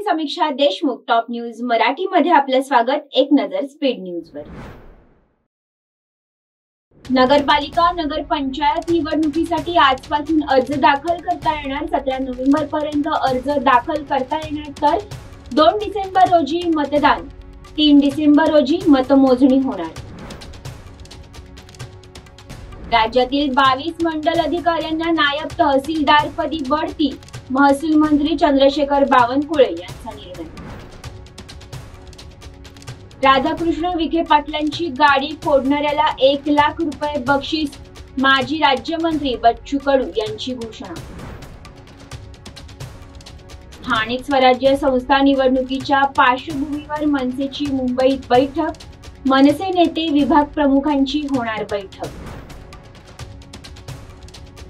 समीक्षा Deshmukh top news Marathi मध्ये आपलं स्वागत। एक नजर स्पीड न्यूजवर। नगरपालिका नगरपंचायत निवडणुकीसाठी आजपासून अर्ज दाखल करता येणार। 17 नोव्हेंबर पर्यंत अर्ज दाखल करता येणार, तर 2 डिसेंबर रोजी मतदान, 3 डिसेंबर रोजी मतमोजणी होणार। राज्यातील 22 मंडल अधिकाऱ्यांना नायब तहसीलदार पदी बढती। महसूल मंत्री चंद्रशेखर बावनकुळे यांचा निर्णय। राधाकृष्ण विखे पाटलांची गाडी फोडणाऱ्याला 1 लाख रुपये बक्षीस। माजी राज्यमंत्री बच्चू कडू यांची घोषणा। स्थानिक स्वराज्य संस्था निवडणुकीच्या पार्श्वभूमीवर मनसेची मुंबईत बैठक। मनसे नेते विभाग प्रमुखांची होणार बैठक।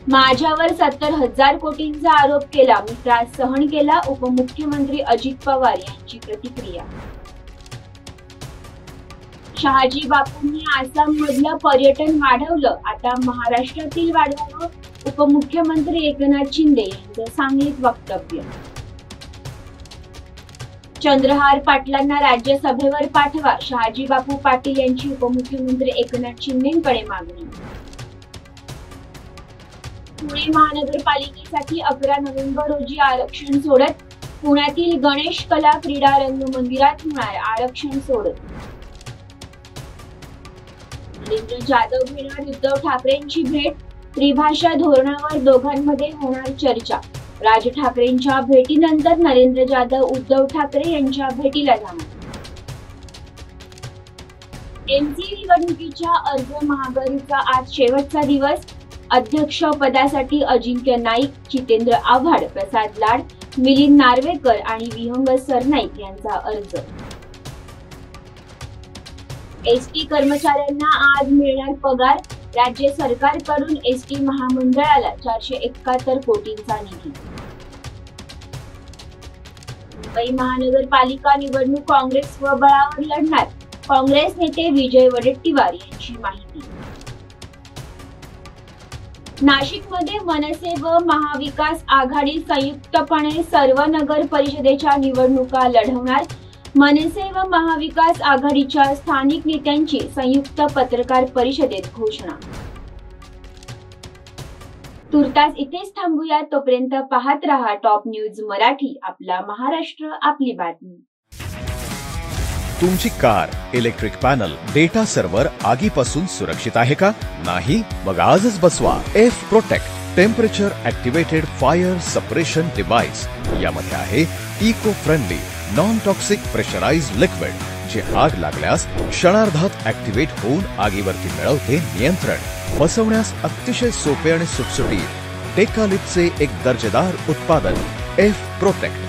माझ्यावर 70,000 कोटींचा आरोप केला, मी त्रास सहन केला। उपमुख्यमंत्री अजित पवार यांची प्रतिक्रिया। शहाजी बापूंनी आसाम मधलं पर्यटन वाढवलं, आता महाराष्ट्रातील वाढवावं। उपमुख्यमंत्री एकनाथ शिंदे यांचं सांगलीत वक्तव्य। चंद्रहार पाटलांना राज्यसभेवर पाठवा, शहाजी बापू पाटील यांची उपमुख्यमंत्री एकनाथ शिंदेंकडे मागणी। पुणे महानगरपालिकेसाठी 11 नोव्हेंबर रोजी आरक्षण सोडत। पुण्यातील गणेश कला क्रीडा रंगमंदिरात होणार आरक्षण सोडत। नरेंद्र जाधव घेणार उद्धव ठाकरेंची भेट। त्रिभाषा धोरणावर दोघांमध्ये होणार चर्चा। राज ठाकरेंच्या भेटीनंतर नरेंद्र जाधव उद्धव ठाकरे यांच्या भेटीला जाणार। एमसी निवडणुकीच्या अर्ज महागाईचा आज शेवटचा दिवस। अध्यक्ष पदासाठी अजिंक्य नाईक, जितेंद्र आव्हाड, प्रसाद लाड, मिलिंद नार्वेकर आणि विहंग सरनाईक यांचा अर्ज। एसटी कर्मचाऱ्यांना आज मिळणार पगार। राज्य सरकारकडून एसटी महामंडळाला 471 कोटींचा निधी। मुंबई महानगरपालिका निवडणूक काँग्रेस स्वबळावर लढणार। काँग्रेस नेते विजय वडेट्टीवार यांची माहिती। नाशिकमध्ये मनसे व महाविकास आघाडी संयुक्तपणे सर्व नगर परिषदेच्या निवडणुका लढवणार। मनसे व महाविकास आघाडीच्या स्थानिक नेत्यांची संयुक्त पत्रकार परिषदेत घोषणा। तुर्तास इथेच थांबूया, तोपर्यंत पाहत रहा टॉप न्यूज मराठी, आपला महाराष्ट्र आपली बातमी। तुमची car, electric panel, data server आगीपासून सुरक्षित आहे का? नाही? मग आजच बसवा F protect temperature activated fire suppression device. यामध्ये आहे eco friendly non toxic pressurised liquid, जे आग लागल्यास क्षणार्धात ऍक्टिव्हेट होऊन आगीवरती मिळवते नियंत्रण। बसवण्यास अतिशय सोपे आणि सुटसुटीत टेकालिपचे एक दर्जेदार उत्पादन एफ प्रोटेक्ट।